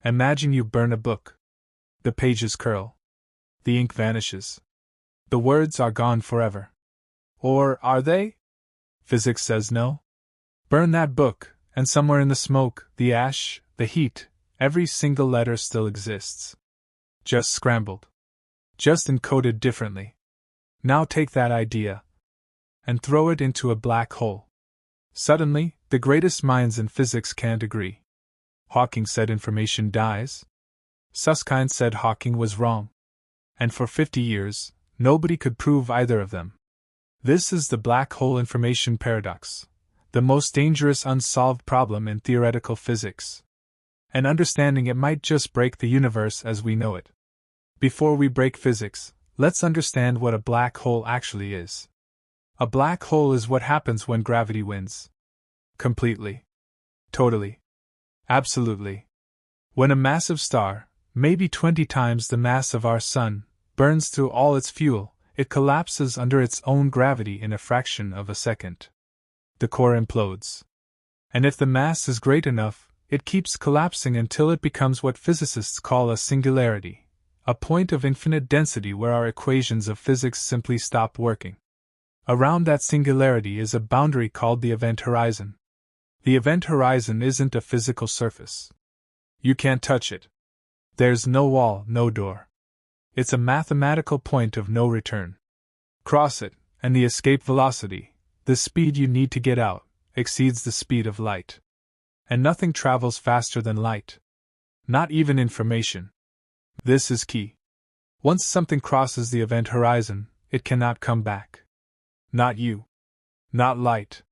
Imagine you burn a book. The pages curl. The ink vanishes. The words are gone forever. Or are they? Physics says no. Burn that book, and somewhere in the smoke, the ash, the heat, every single letter still exists. Just scrambled. Just encoded differently. Now take that idea and throw it into a black hole. Suddenly, the greatest minds in physics can't agree. Hawking said information dies. Susskind said Hawking was wrong. And for 50 years, nobody could prove either of them. This is the black hole information paradox, the most dangerous unsolved problem in theoretical physics. And understanding it might just break the universe as we know it. Before we break physics, let's understand what a black hole actually is. A black hole is what happens when gravity wins. Completely. Totally. Absolutely. When a massive star, maybe 20 times the mass of our Sun, burns through all its fuel, it collapses under its own gravity in a fraction of a second. The core implodes. And if the mass is great enough, it keeps collapsing until it becomes what physicists call a singularity, a point of infinite density where our equations of physics simply stop working. Around that singularity is a boundary called the event horizon. The event horizon isn't a physical surface. You can't touch it. There's no wall, no door. It's a mathematical point of no return. Cross it, and the escape velocity, the speed you need to get out, exceeds the speed of light. And nothing travels faster than light. Not even information. This is key. Once something crosses the event horizon, it cannot come back. Not you. Not light.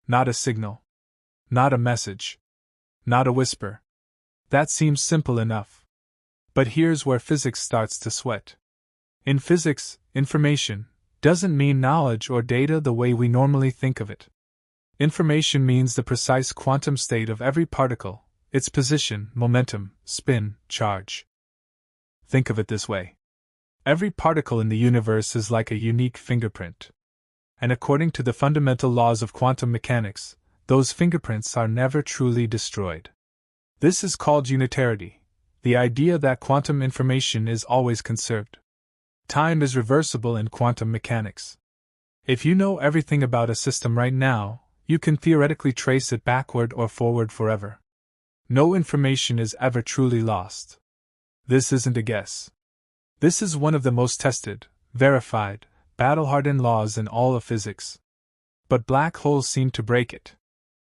Not a signal. Not a message. Not a whisper. That seems simple enough. But here's where physics starts to sweat. In physics, information doesn't mean knowledge or data the way we normally think of it. Information means the precise quantum state of every particle, its position, momentum, spin, charge. Think of it this way. Every particle in the universe is like a unique fingerprint. And according to the fundamental laws of quantum mechanics, those fingerprints are never truly destroyed. This is called unitarity, the idea that quantum information is always conserved. Time is reversible in quantum mechanics. If you know everything about a system right now, you can theoretically trace it backward or forward forever. No information is ever truly lost. This isn't a guess. This is one of the most tested, verified, battle-hardened laws in all of physics. But black holes seem to break it.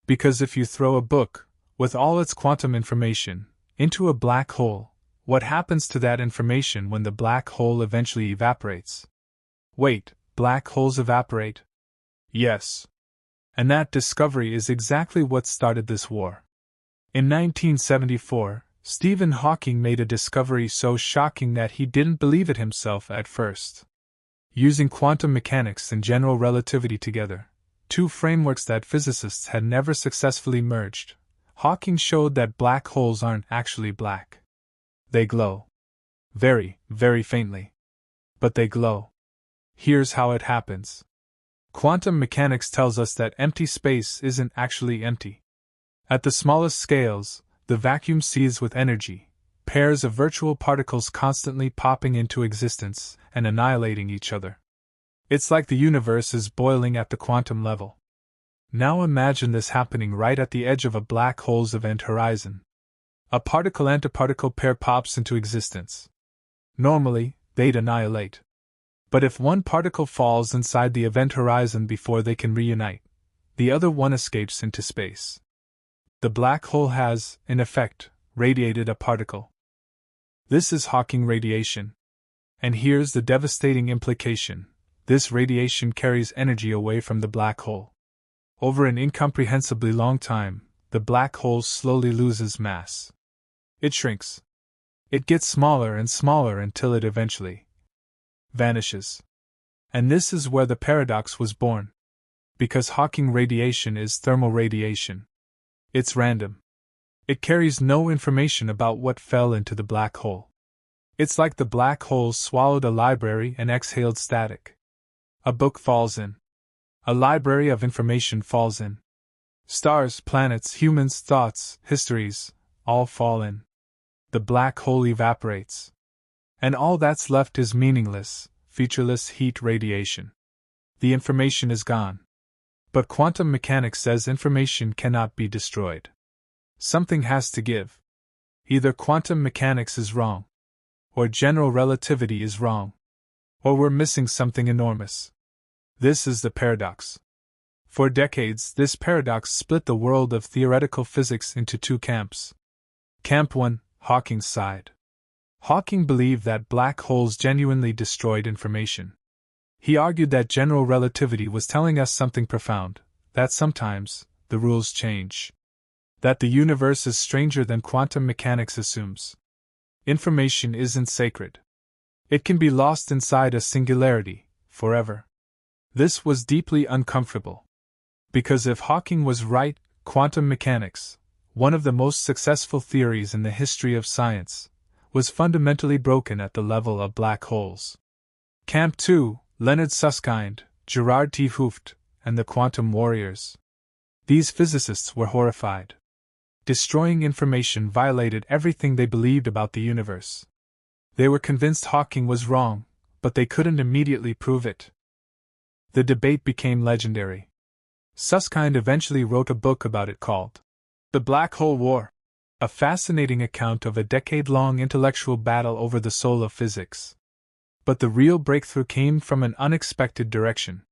Because if you throw a book, with all its quantum information, into a black hole, what happens to that information when the black hole eventually evaporates? Wait, black holes evaporate? Yes. And that discovery is exactly what started this war. In 1974, Stephen Hawking made a discovery so shocking that he didn't believe it himself at first. Using quantum mechanics and general relativity together, two frameworks that physicists had never successfully merged, Hawking showed that black holes aren't actually black. They glow. Very, very faintly. But they glow. Here's how it happens. Quantum mechanics tells us that empty space isn't actually empty. At the smallest scales, the vacuum seethes with energy, pairs of virtual particles constantly popping into existence and annihilating each other. It's like the universe is boiling at the quantum level. Now imagine this happening right at the edge of a black hole's event horizon. A particle-antiparticle pair pops into existence. Normally, they'd annihilate. But if one particle falls inside the event horizon before they can reunite, the other one escapes into space. The black hole has, in effect, radiated a particle. This is Hawking radiation. And here's the devastating implication. This radiation carries energy away from the black hole. Over an incomprehensibly long time, the black hole slowly loses mass. It shrinks. It gets smaller and smaller until it eventually vanishes. And this is where the paradox was born. Because Hawking radiation is thermal radiation. It's random. It carries no information about what fell into the black hole. It's like the black hole swallowed a library and exhaled static. A book falls in. A library of information falls in. Stars, planets, humans, thoughts, histories, all fall in. the black hole evaporates. And all that's left is meaningless, featureless heat radiation. The information is gone. But quantum mechanics says information cannot be destroyed. Something has to give. Either quantum mechanics is wrong, or general relativity is wrong, or we're missing something enormous. This is the paradox. For decades, this paradox split the world of theoretical physics into two camps. Camp 1, Hawking's side. Hawking believed that black holes genuinely destroyed information. He argued that general relativity was telling us something profound, that sometimes, the rules change. That the universe is stranger than quantum mechanics assumes. Information isn't sacred. It can be lost inside a singularity, forever. This was deeply uncomfortable. Because if Hawking was right, quantum mechanics, one of the most successful theories in the history of science, was fundamentally broken at the level of black holes. Camp 2, Leonard Susskind, Gerard T. Hooft, and the Quantum Warriors. These physicists were horrified. Destroying information violated everything they believed about the universe. They were convinced Hawking was wrong, but they couldn't immediately prove it. The debate became legendary. Susskind eventually wrote a book about it called The Black Hole War, a fascinating account of a decade-long intellectual battle over the soul of physics. But the real breakthrough came from an unexpected direction.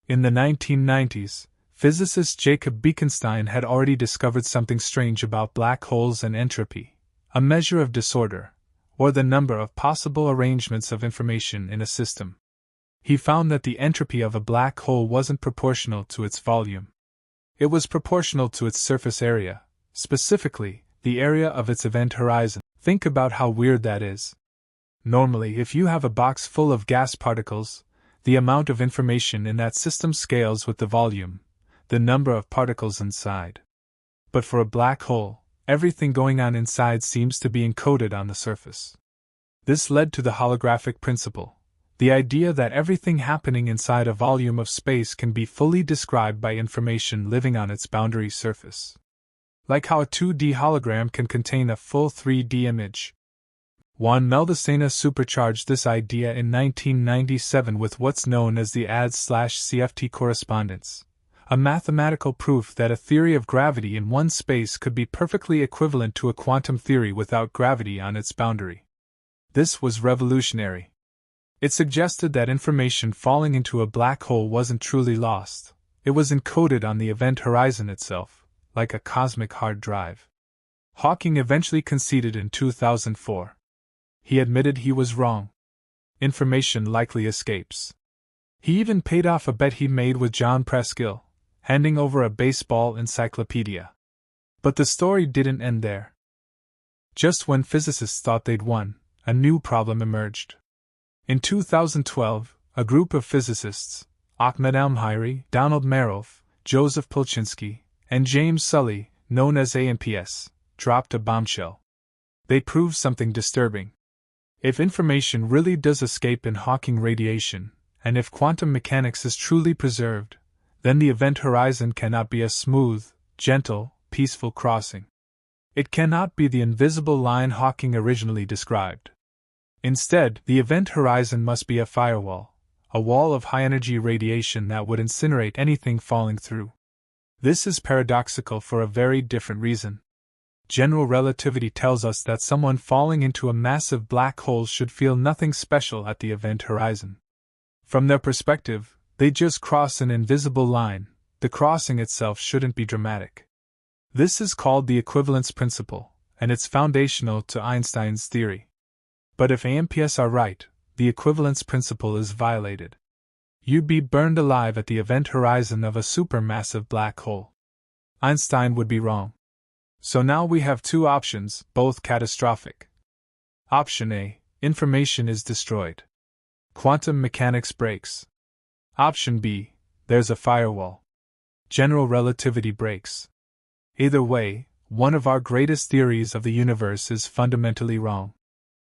In the 1990s, physicist Jacob Bekenstein had already discovered something strange about black holes and entropy, a measure of disorder, or the number of possible arrangements of information in a system. He found that the entropy of a black hole wasn't proportional to its volume. It was proportional to its surface area, specifically, the area of its event horizon. Think about how weird that is. Normally, if you have a box full of gas particles, the amount of information in that system scales with the volume, the number of particles inside. But for a black hole, everything going on inside seems to be encoded on the surface. This led to the holographic principle, the idea that everything happening inside a volume of space can be fully described by information living on its boundary surface. Like how a 2D hologram can contain a full 3D image. Juan Meldacena supercharged this idea in 1997 with what's known as the ADS/CFT correspondence, a mathematical proof that a theory of gravity in one space could be perfectly equivalent to a quantum theory without gravity on its boundary. This was revolutionary. It suggested that information falling into a black hole wasn't truly lost, it was encoded on the event horizon itself, like a cosmic hard drive. Hawking eventually conceded in 2004. He admitted he was wrong. Information likely escapes. He even paid off a bet he made with John Preskill, handing over a baseball encyclopedia. But the story didn't end there. Just when physicists thought they'd won, a new problem emerged. In 2012, a group of physicists, Ahmed Almhiri, Donald Maroff, Joseph Polchinski, and James Sully, known as AMPS, dropped a bombshell. They proved something disturbing. If information really does escape in Hawking radiation, and if quantum mechanics is truly preserved, then the event horizon cannot be a smooth, gentle, peaceful crossing. It cannot be the invisible line Hawking originally described. Instead, the event horizon must be a firewall, a wall of high-energy radiation that would incinerate anything falling through. This is paradoxical for a very different reason. General relativity tells us that someone falling into a massive black hole should feel nothing special at the event horizon. From their perspective, they just cross an invisible line, the crossing itself shouldn't be dramatic. This is called the equivalence principle, and it's foundational to Einstein's theory. But if AMPS are right, the equivalence principle is violated. You'd be burned alive at the event horizon of a supermassive black hole. Einstein would be wrong. So now we have two options, both catastrophic. Option A, information is destroyed. Quantum mechanics breaks. Option B, there's a firewall. General relativity breaks. Either way, one of our greatest theories of the universe is fundamentally wrong.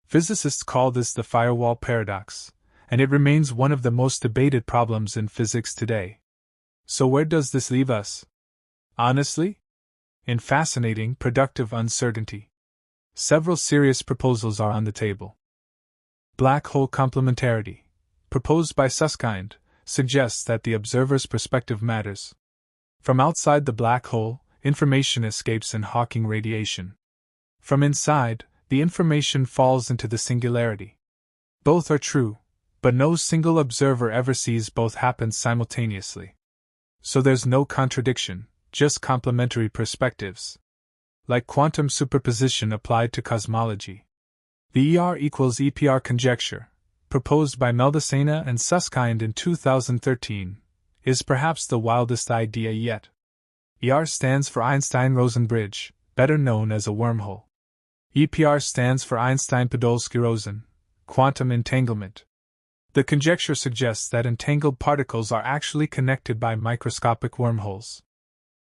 Physicists call this the Firewall Paradox, and it remains one of the most debated problems in physics today. So where does this leave us? Honestly? In fascinating, productive uncertainty. Several serious proposals are on the table. Black hole complementarity, proposed by Susskind, suggests that the observer's perspective matters. From outside the black hole, information escapes in Hawking radiation. From inside, the information falls into the singularity. Both are true, but no single observer ever sees both happen simultaneously. So there's no contradiction, just complementary perspectives. Like quantum superposition applied to cosmology. The ER equals EPR conjecture, proposed by Meldesena and Susskind in 2013, is perhaps the wildest idea yet. ER stands for Einstein-Rosen bridge, better known as a wormhole. EPR stands for Einstein-Podolsky-Rosen, quantum entanglement. The conjecture suggests that entangled particles are actually connected by microscopic wormholes.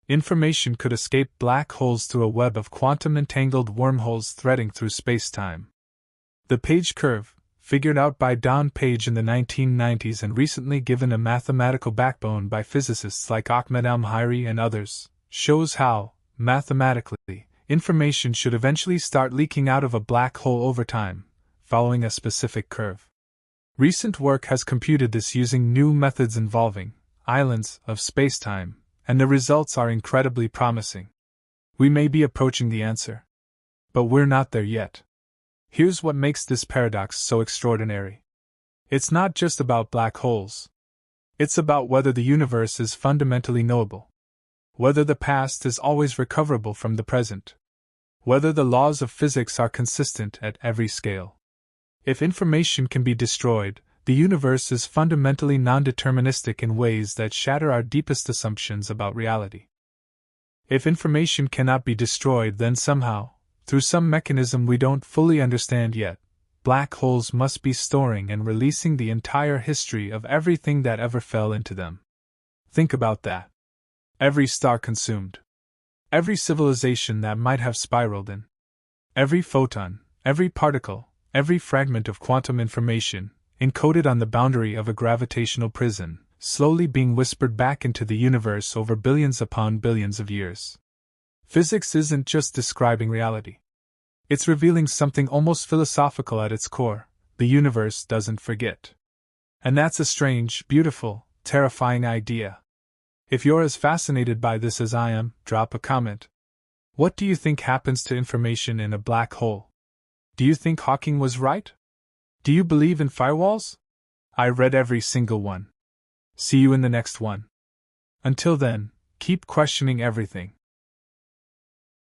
Information could escape black holes through a web of quantum-entangled wormholes threading through space-time. The Page curve, figured out by Don Page in the 1990s and recently given a mathematical backbone by physicists like Ahmed Al-Mahiri and others, shows how, mathematically, information should eventually start leaking out of a black hole over time, following a specific curve. Recent work has computed this using new methods involving islands of spacetime, and the results are incredibly promising. We may be approaching the answer, but we're not there yet. Here's what makes this paradox so extraordinary. It's not just about black holes. It's about whether the universe is fundamentally knowable. Whether the past is always recoverable from the present. Whether the laws of physics are consistent at every scale. If information can be destroyed, the universe is fundamentally non-deterministic in ways that shatter our deepest assumptions about reality. If information cannot be destroyed, then somehow, through some mechanism we don't fully understand yet, black holes must be storing and releasing the entire history of everything that ever fell into them. Think about that. Every star consumed. Every civilization that might have spiraled in. Every photon, every particle, every fragment of quantum information, encoded on the boundary of a gravitational prison, slowly being whispered back into the universe over billions upon billions of years. Physics isn't just describing reality. It's revealing something almost philosophical at its core: the universe doesn't forget. And that's a strange, beautiful, terrifying idea. If you're as fascinated by this as I am, drop a comment. What do you think happens to information in a black hole? Do you think Hawking was right? Do you believe in firewalls? I read every single one. See you in the next one. Until then, keep questioning everything.